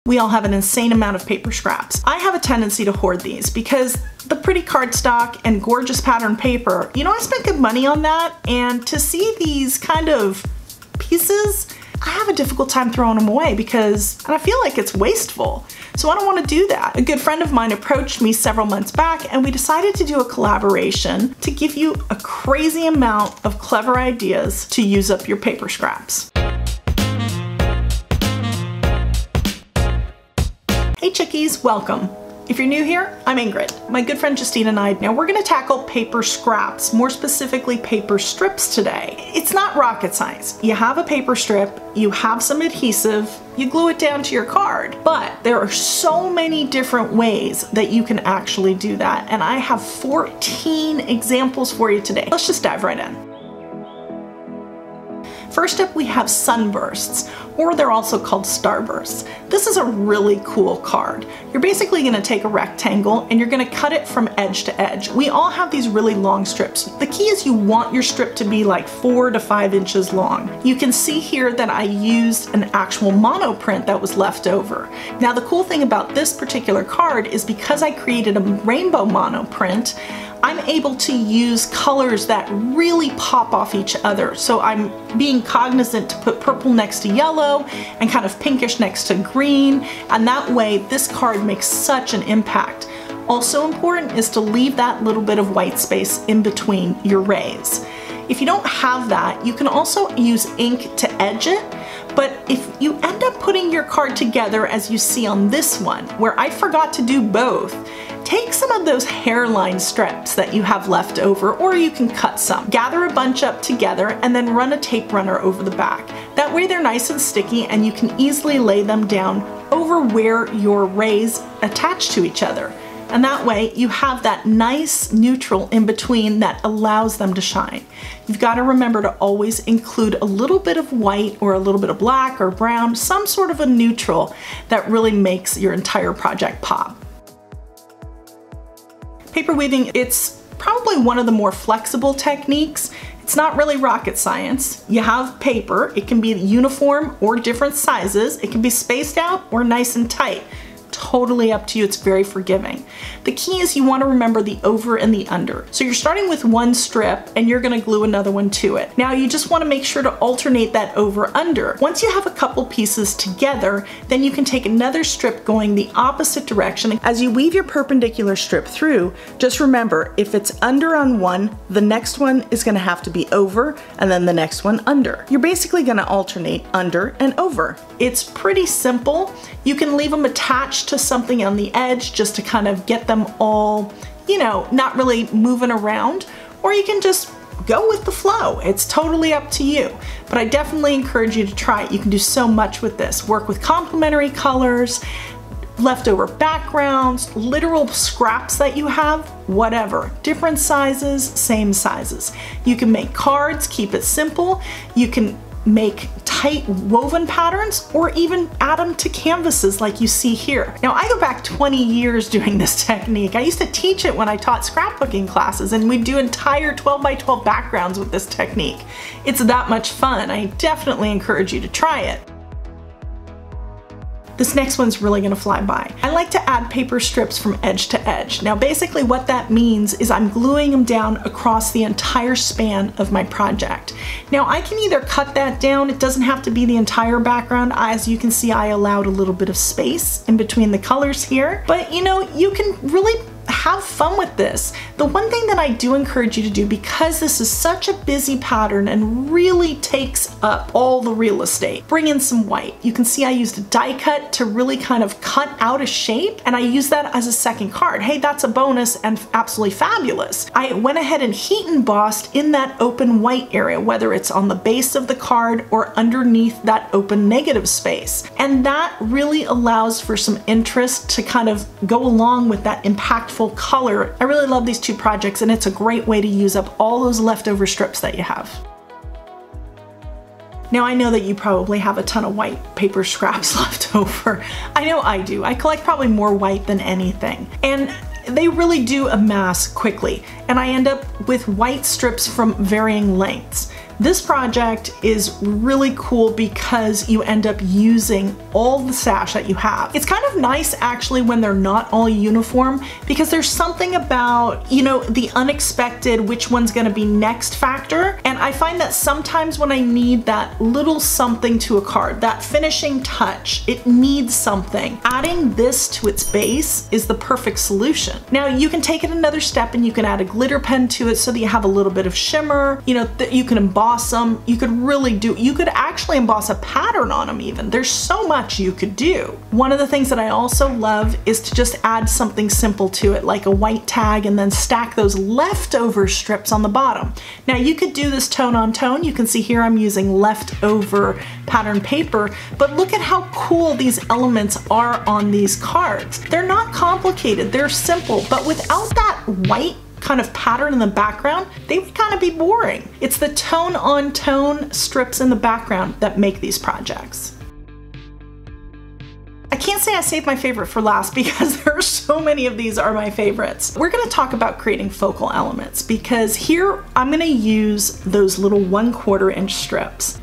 We all have an insane amount of paper scraps. I have a tendency to hoard these because the pretty cardstock and gorgeous pattern paper, you know, I spent good money on that, and to see these kind of pieces, I have a difficult time throwing them away because I feel like it's wasteful. So I don't want to do that. A good friend of mine approached me several months back and we decided to do a collaboration to give you a crazy amount of clever ideas to use up your paper scraps. Hey chickies, welcome. If you're new here, I'm Ingrid. My good friend Justine and I, now we're gonna tackle paper scraps, more specifically paper strips today. It's not rocket science. You have a paper strip, you have some adhesive, you glue it down to your card. But there are so many different ways that you can actually do that, and I have 14 examples for you today. Let's just dive right in. First up, we have Sunbursts, or they're also called Starbursts. This is a really cool card. You're basically gonna take a rectangle and you're gonna cut it from edge to edge. We all have these really long strips. The key is you want your strip to be like 4 to 5 inches long. You can see here that I used an actual mono print that was left over. Now the cool thing about this particular card is because I created a rainbow mono print, I'm able to use colors that really pop off each other. So I'm being cognizant to put purple next to yellow and kind of pinkish next to green. And that way this card makes such an impact. Also important is to leave that little bit of white space in between your rays. If you don't have that, you can also use ink to edge it. But if you end up putting your card together as you see on this one, where I forgot to do both, take some of those hairline strips that you have left over, or you can cut some. Gather a bunch up together and then run a tape runner over the back. That way they're nice and sticky and you can easily lay them down over where your rays attach to each other. And that way you have that nice neutral in between that allows them to shine. You've got to remember to always include a little bit of white or a little bit of black or brown, some sort of a neutral that really makes your entire project pop. Paper weaving, it's probably one of the more flexible techniques. It's not really rocket science. You have paper, it can be uniform or different sizes, it can be spaced out or nice and tight. Totally up to you, it's very forgiving. The key is you want to remember the over and the under. So you're starting with one strip and you're going to glue another one to it. Now you just want to make sure to alternate that over under. Once you have a couple pieces together, then you can take another strip going the opposite direction. As you weave your perpendicular strip through, just remember if it's under on one, the next one is going to have to be over and then the next one under. You're basically going to alternate under and over. It's pretty simple. You can leave them attached to something on the edge just to kind of get them all, you know, not really moving around, or you can just go with the flow. It's totally up to you, but I definitely encourage you to try it. You can do so much with this. Work with complementary colors, leftover backgrounds, literal scraps that you have, whatever. Different sizes, same sizes. You can make cards, keep it simple. You can make tight woven patterns or even add them to canvases like you see here. Now I go back 20 years doing this technique. I used to teach it when I taught scrapbooking classes and we'd do entire 12 by 12 backgrounds with this technique. It's that much fun. I definitely encourage you to try it. This next one's really gonna fly by. I like to add paper strips from edge to edge. Now basically what that means is I'm gluing them down across the entire span of my project. Now I can either cut that down, it doesn't have to be the entire background. As you can see, I allowed a little bit of space in between the colors here, but you know, you can really have fun with this. The one thing that I do encourage you to do, because this is such a busy pattern and really takes up all the real estate, bring in some white. You can see I used a die cut to really kind of cut out a shape, and I use that as a second card. Hey, that's a bonus and absolutely fabulous. I went ahead and heat embossed in that open white area, whether it's on the base of the card or underneath that open negative space. And that really allows for some interest to kind of go along with that impactful color. I really love these two projects and it's a great way to use up all those leftover strips that you have. Now I know that you probably have a ton of white paper scraps left over. I know I do. I collect probably more white than anything. And they really do amass quickly. And I end up with white strips from varying lengths. This project is really cool because you end up using all the stash that you have. It's kind of nice actually when they're not all uniform, because there's something about, you know, the unexpected, which one's gonna be next factor. And I find that sometimes when I need that little something to a card, that finishing touch, it needs something. Adding this to its base is the perfect solution. Now you can take it another step and you can add a glitter pen to it so that you have a little bit of shimmer, you know, that you can emboss them. You could actually emboss a pattern on them even. There's so much you could do. One of the things that I also love is to just add something simple to it, like a white tag, and then stack those leftover strips on the bottom. Now you could do this tone on tone. You can see here I'm using leftover pattern paper, but look at how cool these elements are on these cards. They're not complicated, they're simple, but without that white kind of pattern in the background, they would kind of be boring. It's the tone on tone strips in the background that make these projects. I can't say I saved my favorite for last because there are so many of these are my favorites. We're gonna talk about creating focal elements, because here I'm gonna use those little 1/4 inch strips.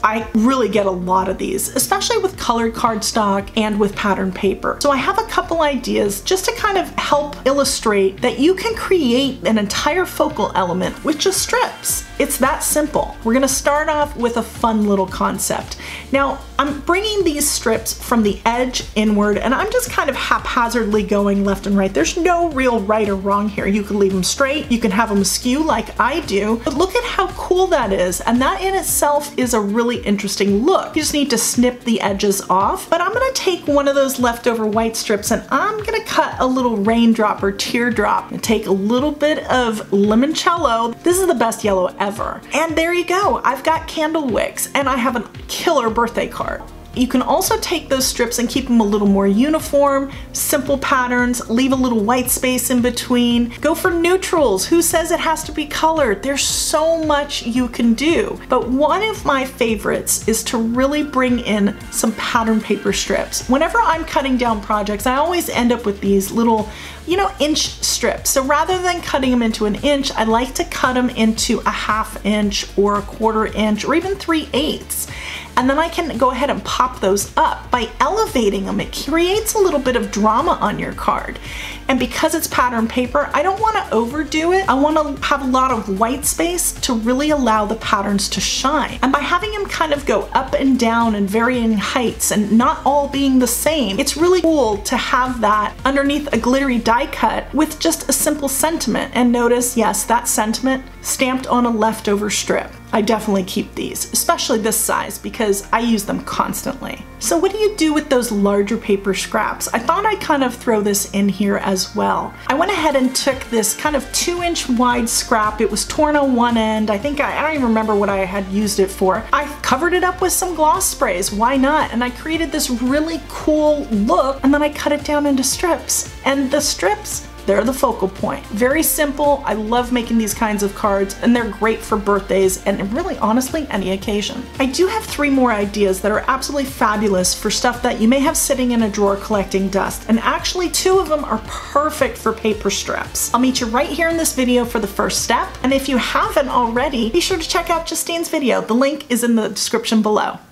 I really get a lot of these, especially with colored cardstock and with pattern paper. So I have a couple ideas just to kind of help illustrate that you can create an entire focal element with just strips. It's that simple. We're gonna start off with a fun little concept. Now, I'm bringing these strips from the edge inward, and I'm just kind of haphazardly going left and right. There's no real right or wrong here. You can leave them straight, you can have them askew like I do, but look at how cool that is. And that in itself is a really interesting look. You just need to snip the edges off, but I'm gonna take one of those leftover white strips and I'm gonna cut a little raindrop or teardrop and take a little bit of limoncello. This is the best yellow ever. And there you go. I've got candle wicks and I have a killer birthday card. You can also take those strips and keep them a little more uniform, simple patterns, leave a little white space in between. Go for neutrals. Who says it has to be colored? There's so much you can do. But one of my favorites is to really bring in some pattern paper strips. Whenever I'm cutting down projects, I always end up with these little, you know, inch strips. So rather than cutting them into an inch, I like to cut them into a 1/2 inch or a 1/4 inch or even 3/8. And then I can go ahead and pop those up. By elevating them, it creates a little bit of drama on your card. And because it's pattern paper, I don't want to overdo it. I want to have a lot of white space to really allow the patterns to shine. And by having them kind of go up and down in varying heights and not all being the same, it's really cool to have that underneath a glittery die cut with just a simple sentiment. And notice, yes, that sentiment stamped on a leftover strip. I definitely keep these, especially this size, because I use them constantly. So what do you do with those larger paper scraps? I thought I'd kind of throw this in here as well. I went ahead and took this kind of 2-inch wide scrap. It was torn on one end. I think I don't even remember what I had used it for. I covered it up with some gloss sprays. Why not? And I created this really cool look, and then I cut it down into strips. And the strips, they're the focal point. Very simple. I love making these kinds of cards, and they're great for birthdays and really, honestly, any occasion. I do have 3 more ideas that are absolutely fabulous for stuff that you may have sitting in a drawer collecting dust. And actually 2 of them are perfect for paper strips. I'll meet you right here in this video for the first step. And if you haven't already, be sure to check out Justine's video. The link is in the description below.